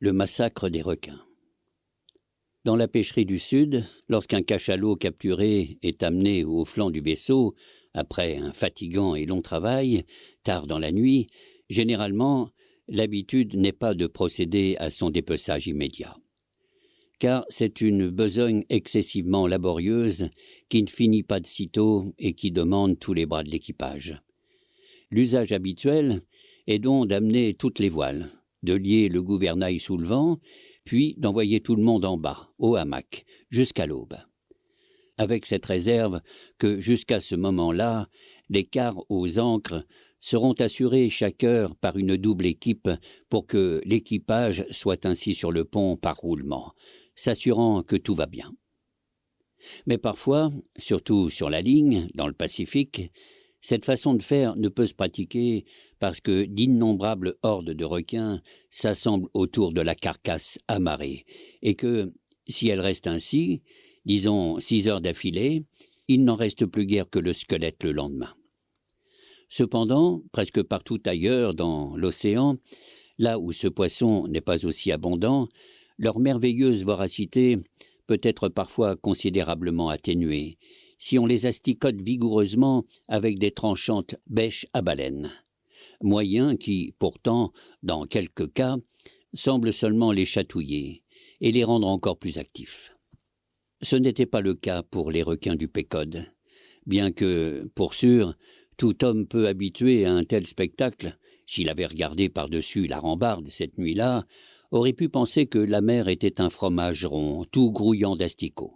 Le massacre des requins. Dans la pêcherie du Sud, lorsqu'un cachalot capturé est amené au flanc du vaisseau, après un fatigant et long travail, tard dans la nuit, généralement, l'habitude n'est pas de procéder à son dépeçage immédiat. Car c'est une besogne excessivement laborieuse qui ne finit pas de sitôt et qui demande tous les bras de l'équipage. L'usage habituel est donc d'amener toutes les voiles, de lier le gouvernail sous le vent, puis d'envoyer tout le monde en bas, au hamac, jusqu'à l'aube. Avec cette réserve que, jusqu'à ce moment-là, les quarts aux ancres seront assurés chaque heure par une double équipe pour que l'équipage soit ainsi sur le pont par roulement, s'assurant que tout va bien. Mais parfois, surtout sur la ligne, dans le Pacifique, cette façon de faire ne peut se pratiquer parce que d'innombrables hordes de requins s'assemblent autour de la carcasse amarrée et que, si elle reste ainsi, disons 6 heures d'affilée, il n'en reste plus guère que le squelette le lendemain. Cependant, presque partout ailleurs dans l'océan, là où ce poisson n'est pas aussi abondant, leur merveilleuse voracité peut être parfois considérablement atténuée, si on les asticote vigoureusement avec des tranchantes bêches à baleine. Moyen qui, pourtant, dans quelques cas, semble seulement les chatouiller et les rendre encore plus actifs. Ce n'était pas le cas pour les requins du Pécode, bien que, pour sûr, tout homme peu habitué à un tel spectacle, s'il avait regardé par-dessus la rambarde cette nuit-là, aurait pu penser que la mer était un fromage rond, tout grouillant d'asticots.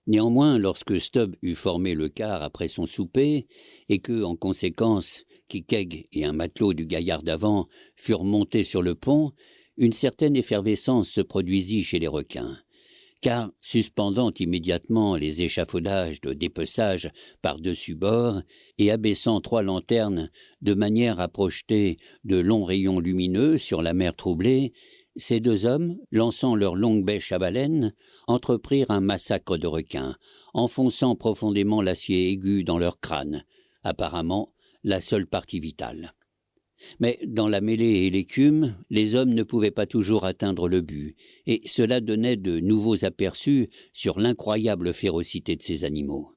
Néanmoins, lorsque Stubb eut formé le quart après son souper, et que, en conséquence, Kikeg et un matelot du gaillard d'avant furent montés sur le pont, une certaine effervescence se produisit chez les requins. Car, suspendant immédiatement les échafaudages de dépeçage par-dessus bord et abaissant 3 lanternes de manière à projeter de longs rayons lumineux sur la mer troublée, ces 2 hommes, lançant leurs longues bêches à baleine, entreprirent un massacre de requins, enfonçant profondément l'acier aigu dans leur crâne, apparemment la seule partie vitale. Mais dans la mêlée et l'écume, les hommes ne pouvaient pas toujours atteindre le but, et cela donnait de nouveaux aperçus sur l'incroyable férocité de ces animaux.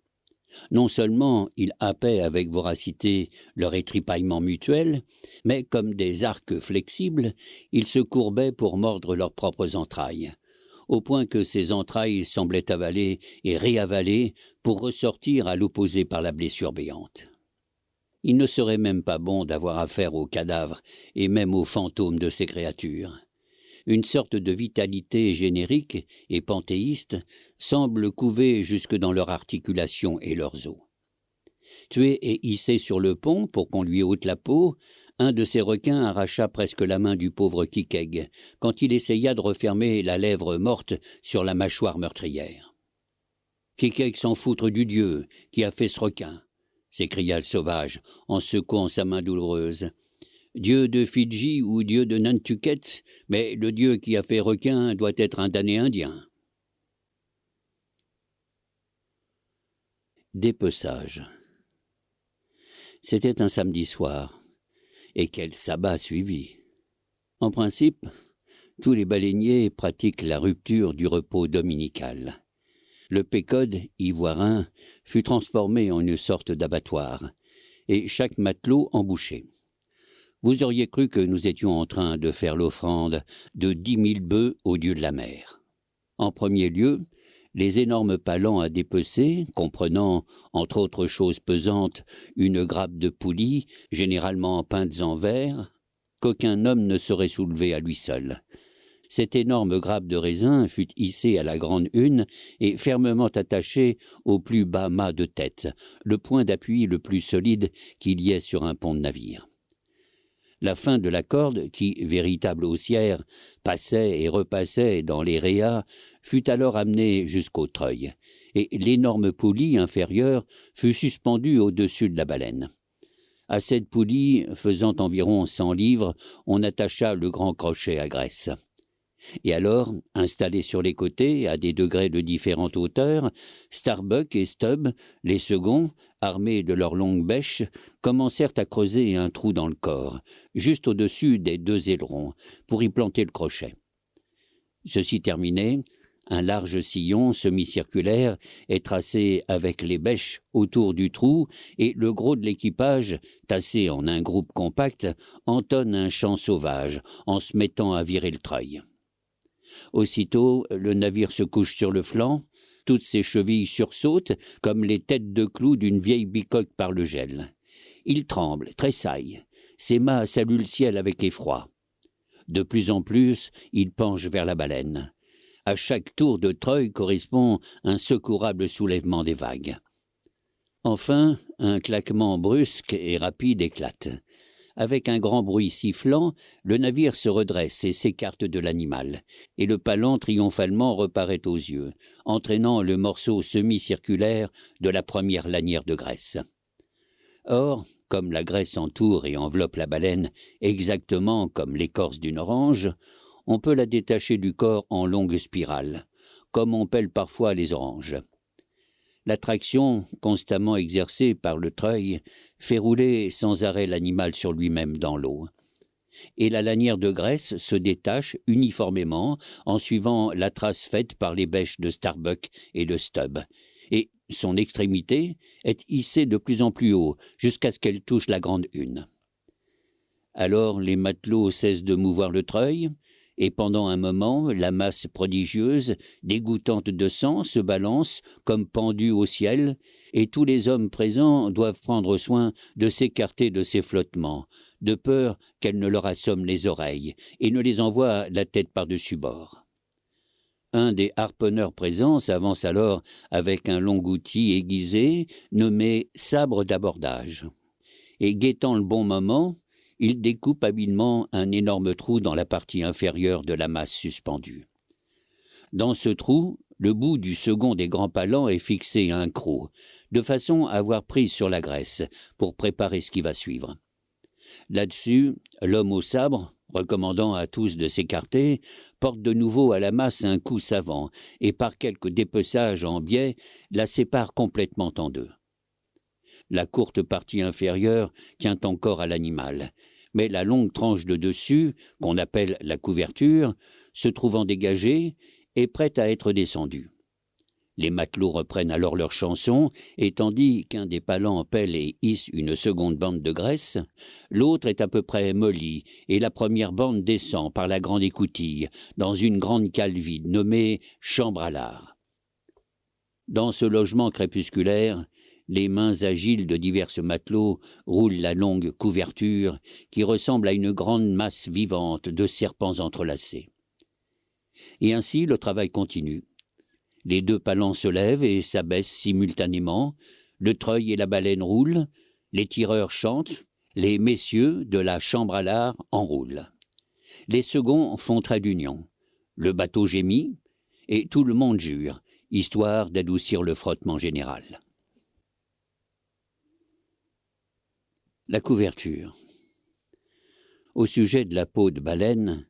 Non seulement ils happaient avec voracité leur étripaillement mutuel, mais comme des arcs flexibles, ils se courbaient pour mordre leurs propres entrailles, au point que ces entrailles semblaient avaler et réavaler pour ressortir à l'opposé par la blessure béante. Il ne serait même pas bon d'avoir affaire aux cadavres et même aux fantômes de ces créatures. Une sorte de vitalité générique et panthéiste semble couver jusque dans leurs articulations et leurs os. Tué et hissé sur le pont pour qu'on lui ôte la peau, un de ces requins arracha presque la main du pauvre Kikeg quand il essaya de refermer la lèvre morte sur la mâchoire meurtrière. « Kikeg s'en foutre du dieu qui a fait ce requin !» s'écria le sauvage en secouant sa main douloureuse. Dieu de Fidji ou dieu de Nantucket, mais le dieu qui a fait requin doit être un damné indien. Dépeçage. C'était un samedi soir, et quel sabbat suivi. En principe, tous les baleiniers pratiquent la rupture du repos dominical. Le Pécode, ivoirin, fut transformé en une sorte d'abattoir, et chaque matelot embouché. Vous auriez cru que nous étions en train de faire l'offrande de 10 000 bœufs au dieu de la mer. En premier lieu, les énormes palans à dépecer, comprenant, entre autres choses pesantes, une grappe de poulies, généralement peintes en verre, qu'aucun homme ne saurait soulever à lui seul. Cette énorme grappe de raisin fut hissée à la grande hune et fermement attachée au plus bas mât de tête, le point d'appui le plus solide qu'il y ait sur un pont de navire. La fin de la corde, qui, véritable haussière, passait et repassait dans les réas, fut alors amenée jusqu'au treuil, et l'énorme poulie inférieure fut suspendue au-dessus de la baleine. À cette poulie, faisant environ 100 livres, on attacha le grand crochet à graisse. Et alors, installés sur les côtés, à des degrés de différente hauteur, Starbuck et Stubb, les seconds, armés de leurs longues bêches, commencèrent à creuser un trou dans le corps, juste au-dessus des deux ailerons, pour y planter le crochet. Ceci terminé, un large sillon semi-circulaire est tracé avec les bêches autour du trou et le gros de l'équipage, tassé en un groupe compact, entonne un chant sauvage en se mettant à virer le treuil. Aussitôt, le navire se couche sur le flanc, toutes ses chevilles sursautent comme les têtes de clous d'une vieille bicoque par le gel. Il tremble, tressaille, ses mâts saluent le ciel avec effroi. De plus en plus, il penche vers la baleine. À chaque tour de treuil correspond un secourable soulèvement des vagues. Enfin, un claquement brusque et rapide éclate. Avec un grand bruit sifflant, le navire se redresse et s'écarte de l'animal, et le palan triomphalement reparaît aux yeux, entraînant le morceau semi-circulaire de la première lanière de graisse. Or, comme la graisse entoure et enveloppe la baleine exactement comme l'écorce d'une orange, on peut la détacher du corps en longue spirale, comme on pèle parfois les oranges. La traction, constamment exercée par le treuil, fait rouler sans arrêt l'animal sur lui-même dans l'eau. Et la lanière de graisse se détache uniformément en suivant la trace faite par les bêches de Starbuck et de Stubb. Et son extrémité est hissée de plus en plus haut, jusqu'à ce qu'elle touche la grande hune. Alors les matelots cessent de mouvoir le treuil, et pendant un moment, la masse prodigieuse, dégoûtante de sang, se balance comme pendue au ciel, et tous les hommes présents doivent prendre soin de s'écarter de ces flottements, de peur qu'elle ne leur assomme les oreilles et ne les envoie la tête par-dessus bord. Un des harponneurs présents s'avance alors avec un long outil aiguisé nommé sabre d'abordage. Et guettant le bon moment, il découpe habilement un énorme trou dans la partie inférieure de la masse suspendue. Dans ce trou, le bout du second des grands palans est fixé à un croc, de façon à avoir prise sur la graisse pour préparer ce qui va suivre. Là-dessus, l'homme au sabre, recommandant à tous de s'écarter, porte de nouveau à la masse un coup savant et par quelques dépeçages en biais la sépare complètement en deux. La courte partie inférieure tient encore à l'animal, mais la longue tranche de dessus, qu'on appelle la couverture, se trouvant dégagée, est prête à être descendue. Les matelots reprennent alors leur chanson, et tandis qu'un des palans pèle et hisse une seconde bande de graisse, l'autre est à peu près mollie, et la première bande descend par la grande écoutille, dans une grande cale vide nommée chambre à lard. Dans ce logement crépusculaire, les mains agiles de divers matelots roulent la longue couverture qui ressemble à une grande masse vivante de serpents entrelacés. Et ainsi le travail continue. Les deux palans se lèvent et s'abaissent simultanément, le treuil et la baleine roulent, les tireurs chantent, les messieurs de la chambre à lard enroulent. Les seconds font trait d'union, le bateau gémit, et tout le monde jure, histoire d'adoucir le frottement général. La couverture. Au sujet de la peau de baleine,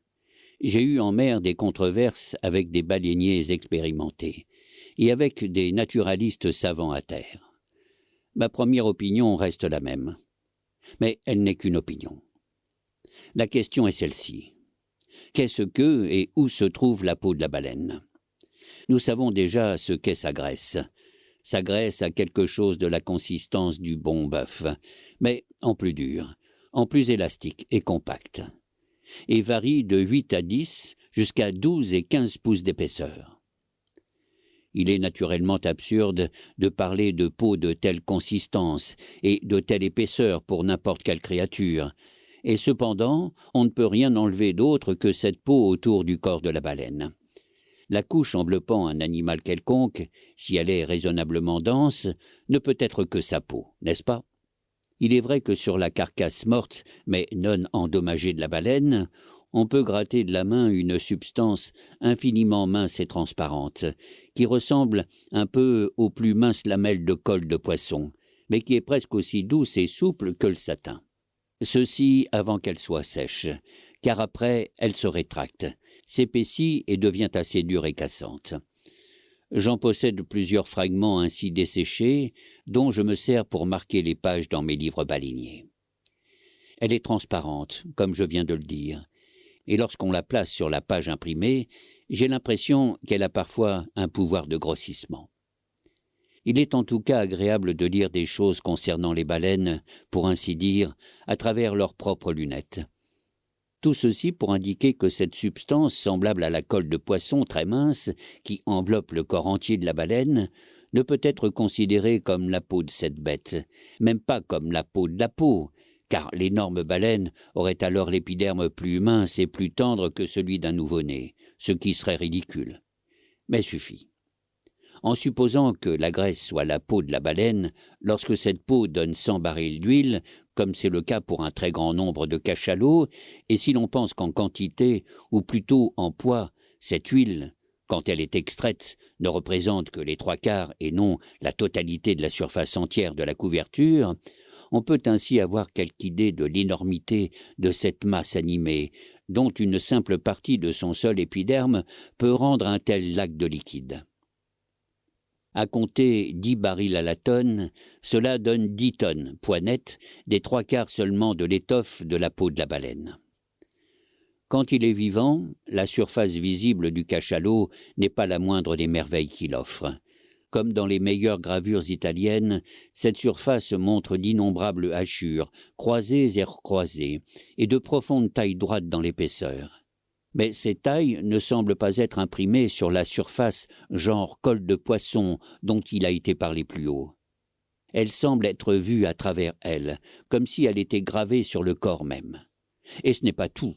j'ai eu en mer des controverses avec des baleiniers expérimentés et avec des naturalistes savants à terre. Ma première opinion reste la même, mais elle n'est qu'une opinion. La question est celle-ci. Qu'est-ce que et où se trouve la peau de la baleine ? Nous savons déjà ce qu'est sa graisse. Sa graisse a quelque chose de la consistance du bon bœuf, mais en plus dur, en plus élastique et compact, et varie de 8 à 10 jusqu'à 12 et 15 pouces d'épaisseur. Il est naturellement absurde de parler de peau de telle consistance et de telle épaisseur pour n'importe quelle créature, et cependant, on ne peut rien enlever d'autre que cette peau autour du corps de la baleine. La couche enveloppant un animal quelconque, si elle est raisonnablement dense, ne peut être que sa peau, n'est-ce pas ? Il est vrai que sur la carcasse morte, mais non endommagée de la baleine, on peut gratter de la main une substance infiniment mince et transparente, qui ressemble un peu aux plus minces lamelles de colle de poisson, mais qui est presque aussi douce et souple que le satin. Ceci avant qu'elle soit sèche, car après elle se rétracte, s'épaissit et devient assez dure et cassante. J'en possède plusieurs fragments ainsi desséchés, dont je me sers pour marquer les pages dans mes livres baleiniers. Elle est transparente, comme je viens de le dire, et lorsqu'on la place sur la page imprimée, j'ai l'impression qu'elle a parfois un pouvoir de grossissement. Il est en tout cas agréable de lire des choses concernant les baleines, pour ainsi dire, à travers leurs propres lunettes. Tout ceci pour indiquer que cette substance, semblable à la colle de poisson très mince, qui enveloppe le corps entier de la baleine, ne peut être considérée comme la peau de cette bête, même pas comme la peau de la peau, car l'énorme baleine aurait alors l'épiderme plus mince et plus tendre que celui d'un nouveau-né, ce qui serait ridicule. Mais suffit. En supposant que la graisse soit la peau de la baleine, lorsque cette peau donne 100 barils d'huile, comme c'est le cas pour un très grand nombre de cachalots, et si l'on pense qu'en quantité, ou plutôt en poids, cette huile, quand elle est extraite, ne représente que les 3/4 et non la totalité de la surface entière de la couverture, on peut ainsi avoir quelque idée de l'énormité de cette masse animée, dont une simple partie de son seul épiderme peut rendre un tel lac de liquide. À compter 10 barils à la tonne, cela donne 10 tonnes, poids net, des 3/4 seulement de l'étoffe de la peau de la baleine. Quand il est vivant, la surface visible du cachalot n'est pas la moindre des merveilles qu'il offre. Comme dans les meilleures gravures italiennes, cette surface montre d'innombrables hachures, croisées et recroisées, et de profondes tailles droites dans l'épaisseur. Mais ces tailles ne semblent pas être imprimées sur la surface genre colle de poisson dont il a été parlé plus haut. Elles semblent être vues à travers elle, comme si elle était gravée sur le corps même. Et ce n'est pas tout.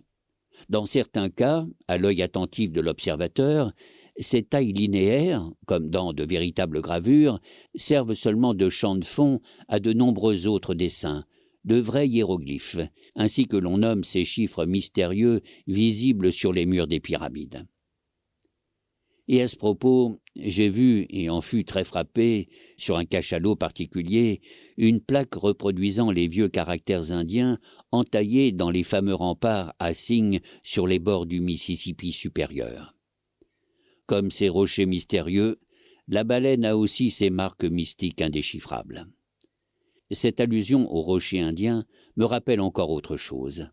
Dans certains cas, à l'œil attentif de l'observateur, ces tailles linéaires, comme dans de véritables gravures, servent seulement de champ de fond à de nombreux autres dessins, de vrais hiéroglyphes, ainsi que l'on nomme ces chiffres mystérieux visibles sur les murs des pyramides. Et à ce propos, j'ai vu, et en fus très frappé, sur un cachalot particulier, une plaque reproduisant les vieux caractères indiens entaillés dans les fameux remparts à cygnes sur les bords du Mississippi supérieur. Comme ces rochers mystérieux, la baleine a aussi ses marques mystiques indéchiffrables. Cette allusion aux rochers indiens me rappelle encore autre chose.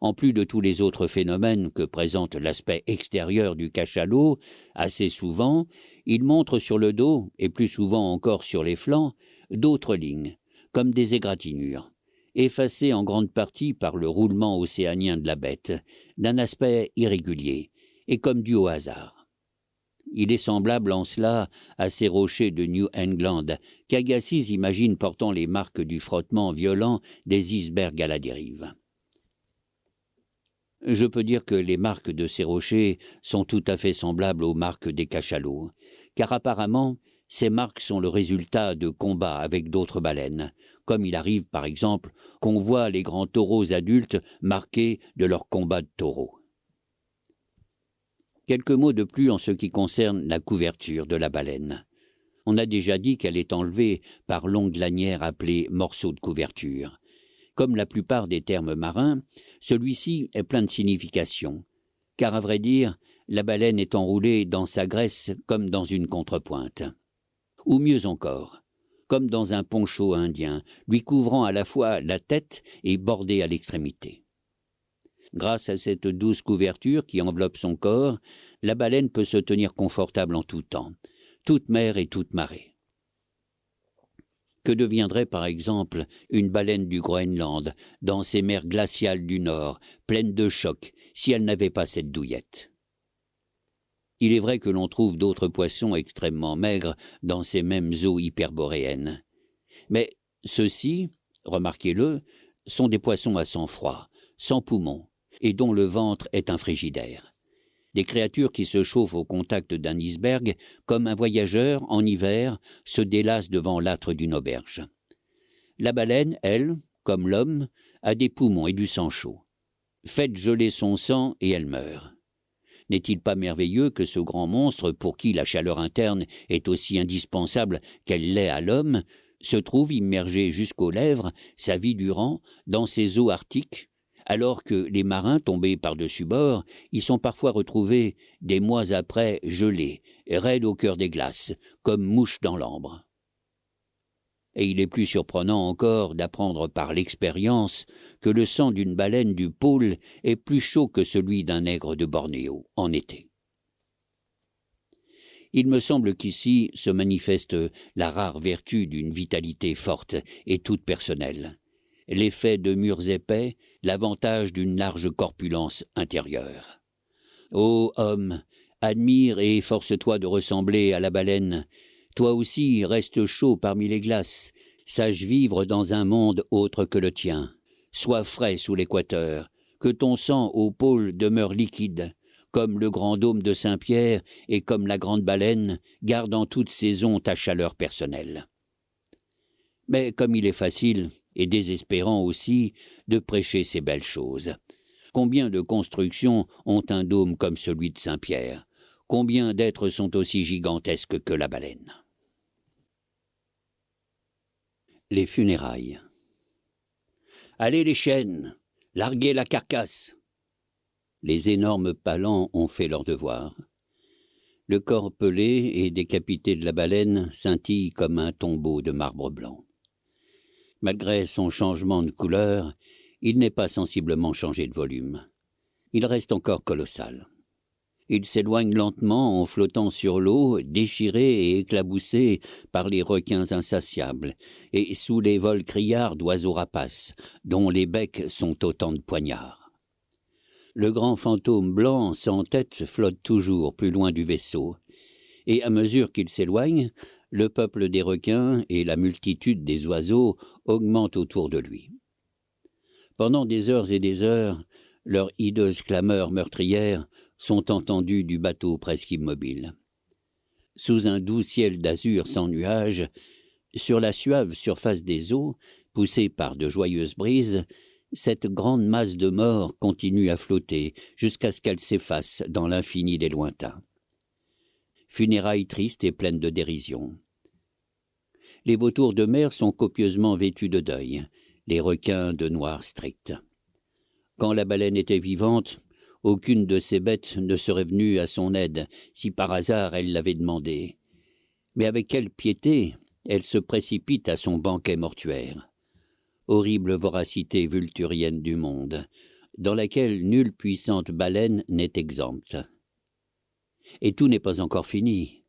En plus de tous les autres phénomènes que présente l'aspect extérieur du cachalot, assez souvent, il montre sur le dos, et plus souvent encore sur les flancs, d'autres lignes, comme des égratignures, effacées en grande partie par le roulement océanien de la bête, d'un aspect irrégulier, et comme dû au hasard. Il est semblable en cela à ces rochers de New England qu'Agassiz imagine portant les marques du frottement violent des icebergs à la dérive. Je peux dire que les marques de ces rochers sont tout à fait semblables aux marques des cachalots, car apparemment, ces marques sont le résultat de combats avec d'autres baleines, comme il arrive par exemple qu'on voit les grands taureaux adultes marqués de leur combat de taureaux. Quelques mots de plus en ce qui concerne la couverture de la baleine. On a déjà dit qu'elle est enlevée par longues lanières appelées morceaux de couverture. Comme la plupart des termes marins, celui-ci est plein de significations, car à vrai dire, la baleine est enroulée dans sa graisse comme dans une contrepointe. Ou mieux encore, comme dans un poncho indien, lui couvrant à la fois la tête et bordé à l'extrémité. Grâce à cette douce couverture qui enveloppe son corps, la baleine peut se tenir confortable en tout temps, toute mer et toute marée. Que deviendrait par exemple une baleine du Groenland dans ces mers glaciales du Nord, pleines de chocs, si elle n'avait pas cette douillette? Il est vrai que l'on trouve d'autres poissons extrêmement maigres dans ces mêmes eaux hyperboréennes. Mais ceux-ci, remarquez-le, sont des poissons à sang froid, sans poumons, et dont le ventre est un frigidaire. Des créatures qui se chauffent au contact d'un iceberg, comme un voyageur, en hiver, se délasse devant l'âtre d'une auberge. La baleine, elle, comme l'homme, a des poumons et du sang chaud. Faites geler son sang et elle meurt. N'est-il pas merveilleux que ce grand monstre, pour qui la chaleur interne est aussi indispensable qu'elle l'est à l'homme, se trouve immergée jusqu'aux lèvres, sa vie durant, dans ces eaux arctiques, alors que les marins tombés par-dessus bord y sont parfois retrouvés des mois après gelés, raides au cœur des glaces, comme mouches dans l'ambre. Et il est plus surprenant encore d'apprendre par l'expérience que le sang d'une baleine du pôle est plus chaud que celui d'un nègre de Bornéo en été. Il me semble qu'ici se manifeste la rare vertu d'une vitalité forte et toute personnelle, l'effet de murs épais, l'avantage d'une large corpulence intérieure. Ô homme, admire et efforce-toi de ressembler à la baleine. Toi aussi reste chaud parmi les glaces, sache vivre dans un monde autre que le tien. Sois frais sous l'équateur, que ton sang au pôle demeure liquide, comme le grand dôme de Saint-Pierre et comme la grande baleine, garde en toute saison ta chaleur personnelle. Mais comme il est facile, et désespérant aussi, de prêcher ces belles choses. Combien de constructions ont un dôme comme celui de Saint-Pierre? Combien d'êtres sont aussi gigantesques que la baleine? Les funérailles. Allez les chênes, larguez la carcasse. Les énormes palans ont fait leur devoir. Le corps pelé et décapité de la baleine scintille comme un tombeau de marbre blanc. Malgré son changement de couleur, il n'est pas sensiblement changé de volume. Il reste encore colossal. Il s'éloigne lentement en flottant sur l'eau, déchiré et éclaboussé par les requins insatiables, et sous les vols criards d'oiseaux rapaces, dont les becs sont autant de poignards. Le grand fantôme blanc sans tête flotte toujours plus loin du vaisseau, et à mesure qu'il s'éloigne, le peuple des requins et la multitude des oiseaux augmentent autour de lui. Pendant des heures et des heures, leurs hideuses clameurs meurtrières sont entendues du bateau presque immobile. Sous un doux ciel d'azur sans nuages, sur la suave surface des eaux, poussée par de joyeuses brises, cette grande masse de morts continue à flotter jusqu'à ce qu'elle s'efface dans l'infini des lointains. Funérailles tristes et pleines de dérision. Les vautours de mer sont copieusement vêtus de deuil, les requins de noir strict. Quand la baleine était vivante, aucune de ces bêtes ne serait venue à son aide, si par hasard elle l'avait demandé. Mais avec quelle piété elle se précipite à son banquet mortuaire. Horrible voracité vulturienne du monde, dans laquelle nulle puissante baleine n'est exempte. Et tout n'est pas encore fini.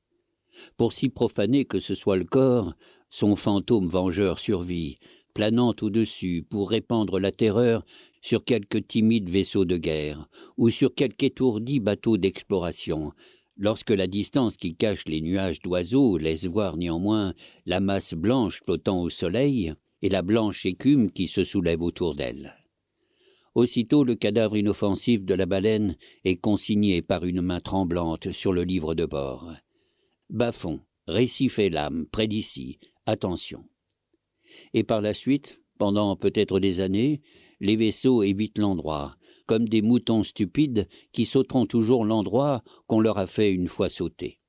Pour si profané que ce soit le corps, son fantôme vengeur survit, planant au-dessus pour répandre la terreur sur quelque timide vaisseau de guerre ou sur quelque étourdi bateau d'exploration, lorsque la distance qui cache les nuages d'oiseaux laisse voir néanmoins la masse blanche flottant au soleil et la blanche écume qui se soulève autour d'elle. Aussitôt le cadavre inoffensif de la baleine est consigné par une main tremblante sur le livre de bord. Bas-fond, récif et lame, près d'ici, attention. Et par la suite, pendant peut-être des années, les vaisseaux évitent l'endroit, comme des moutons stupides qui sauteront toujours l'endroit qu'on leur a fait une fois sauter.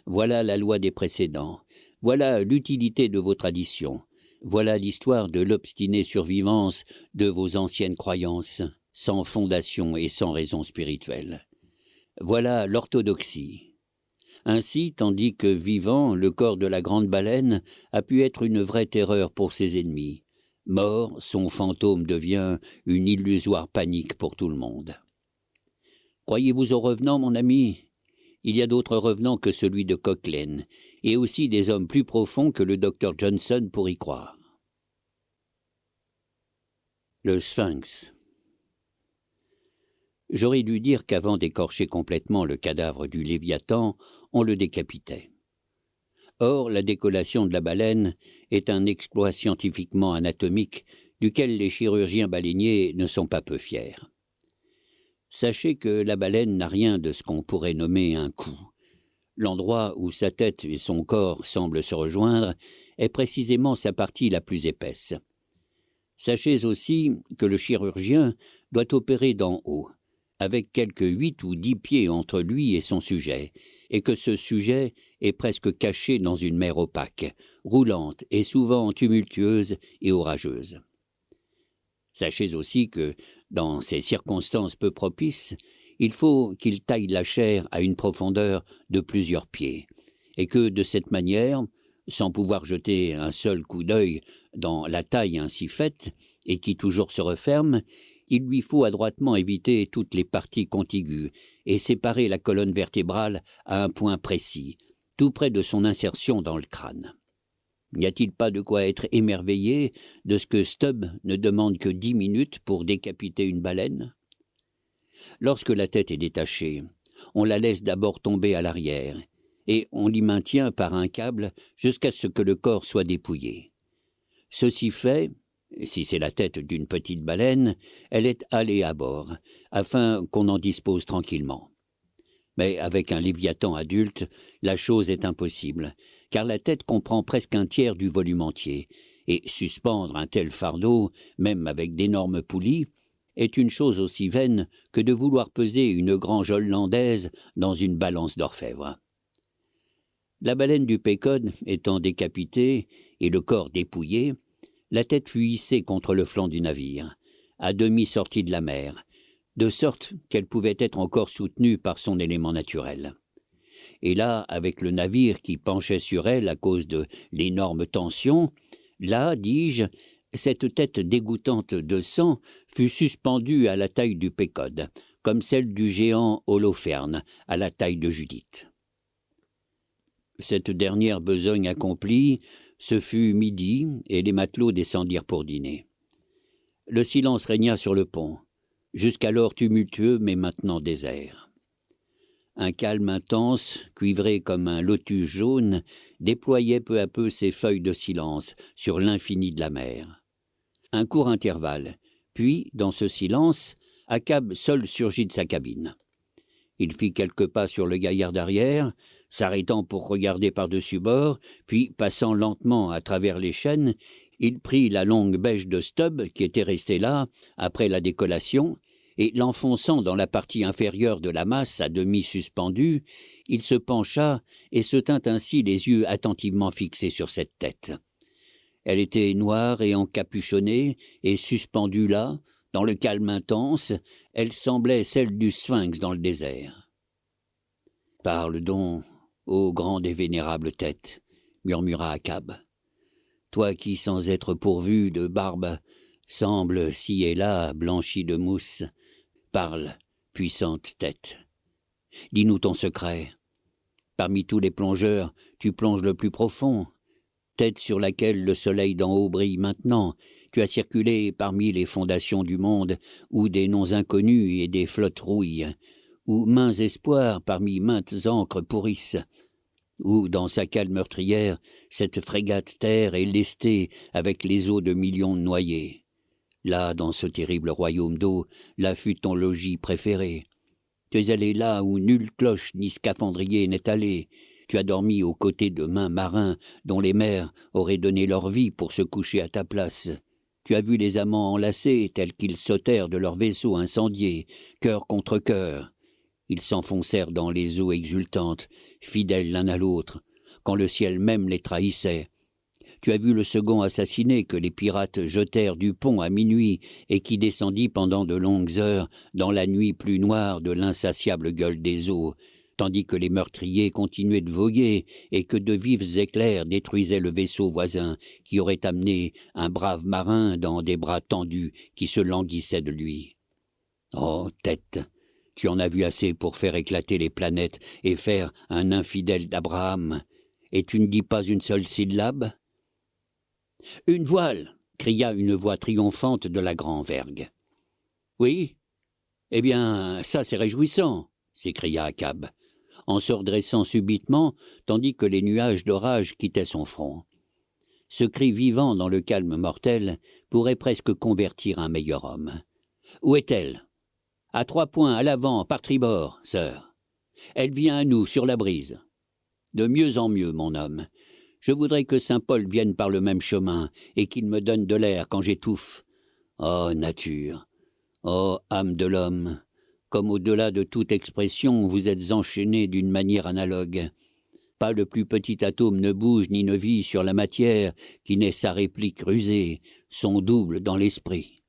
Voilà la loi des précédents, voilà l'utilité de vos traditions, voilà l'histoire de l'obstinée survivance de vos anciennes croyances, sans fondation et sans raison spirituelle. Voilà l'orthodoxie. Ainsi, tandis que vivant, le corps de la grande baleine a pu être une vraie terreur pour ses ennemis, mort, son fantôme devient une illusoire panique pour tout le monde. Croyez-vous aux revenants, mon ami? Il y a d'autres revenants que celui de Cochrane, et aussi des hommes plus profonds que le docteur Johnson pour y croire. Le Sphinx. J'aurais dû dire qu'avant d'écorcher complètement le cadavre du Léviathan, on le décapitait. Or, la décollation de la baleine est un exploit scientifiquement anatomique duquel les chirurgiens baleiniers ne sont pas peu fiers. Sachez que la baleine n'a rien de ce qu'on pourrait nommer un cou. L'endroit où sa tête et son corps semblent se rejoindre est précisément sa partie la plus épaisse. Sachez aussi que le chirurgien doit opérer d'en haut, avec quelques 8 ou 10 pieds entre lui et son sujet, et que ce sujet est presque caché dans une mer opaque, roulante et souvent tumultueuse et orageuse. Sachez aussi que, dans ces circonstances peu propices, il faut qu'il taille la chair à une profondeur de plusieurs pieds, et que, de cette manière, sans pouvoir jeter un seul coup d'œil dans la taille ainsi faite, et qui toujours se referme, il lui faut adroitement éviter toutes les parties contiguës et séparer la colonne vertébrale à un point précis, tout près de son insertion dans le crâne. N'y a-t-il pas de quoi être émerveillé de ce que Stubb ne demande que 10 minutes pour décapiter une baleine? Lorsque la tête est détachée, on la laisse d'abord tomber à l'arrière, et on l'y maintient par un câble jusqu'à ce que le corps soit dépouillé. Ceci fait, si c'est la tête d'une petite baleine, elle est halée à bord, afin qu'on en dispose tranquillement. Mais avec un léviathan adulte, la chose est impossible, car la tête comprend presque un tiers du volume entier, et suspendre un tel fardeau, même avec d'énormes poulies, est une chose aussi vaine que de vouloir peser une grange hollandaise dans une balance d'orfèvre. La baleine du Péquod étant décapitée et le corps dépouillé, la tête fut hissée contre le flanc du navire, à demi sortie de la mer, de sorte qu'elle pouvait être encore soutenue par son élément naturel. Et là, avec le navire qui penchait sur elle à cause de l'énorme tension, là, dis-je, cette tête dégoûtante de sang fut suspendue à la taille du Péquod, comme celle du géant Holoferne à la taille de Judith. Cette dernière besogne accomplie, ce fut midi, et les matelots descendirent pour dîner. Le silence régna sur le pont, jusqu'alors tumultueux mais maintenant désert. Un calme intense, cuivré comme un lotus jaune, déployait peu à peu ses feuilles de silence sur l'infini de la mer. Un court intervalle, puis, dans ce silence, Achab seul surgit de sa cabine. Il fit quelques pas sur le gaillard d'arrière, s'arrêtant pour regarder par-dessus bord, puis, passant lentement à travers les chaînes, il prit la longue bêche de Stubb qui était restée là, après la décollation, et l'enfonçant dans la partie inférieure de la masse à demi suspendue, il se pencha et se tint ainsi les yeux attentivement fixés sur cette tête. Elle était noire et encapuchonnée, et suspendue là, dans le calme intense, elle semblait celle du sphinx dans le désert. « Parle donc, ô grande et vénérable tête, » murmura Achab. « Toi qui, sans être pourvu de barbe, semble ci et là blanchi de mousse, parle, puissante tête. Dis-nous ton secret. Parmi tous les plongeurs, tu plonges le plus profond. Tête sur laquelle le soleil d'en haut brille maintenant, tu as circulé parmi les fondations du monde, où des noms inconnus et des flottes rouillent, où mains espoirs parmi maintes ancres pourrissent, où, dans sa cale meurtrière, cette frégate terre est lestée avec les eaux de millions de noyés. Là, dans ce terrible royaume d'eau, là fut ton logis préféré. Tu es allé là où nulle cloche ni scaphandrier n'est allé. Tu as dormi aux côtés de maints marins dont les mères auraient donné leur vie pour se coucher à ta place. Tu as vu les amants enlacés tels qu'ils sautèrent de leur vaisseau incendié, cœur contre cœur. Ils s'enfoncèrent dans les eaux exultantes, fidèles l'un à l'autre, quand le ciel même les trahissait. Tu as vu le second assassiné que les pirates jetèrent du pont à minuit et qui descendit pendant de longues heures dans la nuit plus noire de l'insatiable gueule des eaux, tandis que les meurtriers continuaient de voguer et que de vifs éclairs détruisaient le vaisseau voisin qui aurait amené un brave marin dans des bras tendus qui se languissaient de lui. Oh, tête, tu en as vu assez pour faire éclater les planètes et faire un infidèle d'Abraham, et tu ne dis pas une seule syllabe ? « Une voile !» cria une voix triomphante de la Grand-Vergue. « Oui ? Eh bien, ça c'est réjouissant !» s'écria Achab, en se redressant subitement, tandis que les nuages d'orage quittaient son front. Ce cri vivant dans le calme mortel pourrait presque convertir un meilleur homme. « Où est-elle ? À 3 points à l'avant, par tribord, sœur. Elle vient à nous, sur la brise. De mieux en mieux, mon homme. Je voudrais que saint Paul vienne par le même chemin et qu'il me donne de l'air quand j'étouffe. Oh, nature! Oh, âme de l'homme! comme au-delà de toute expression, vous êtes enchaînés d'une manière analogue. Pas le plus petit atome ne bouge ni ne vit sur la matière qui n'est sa réplique rusée, son double dans l'esprit.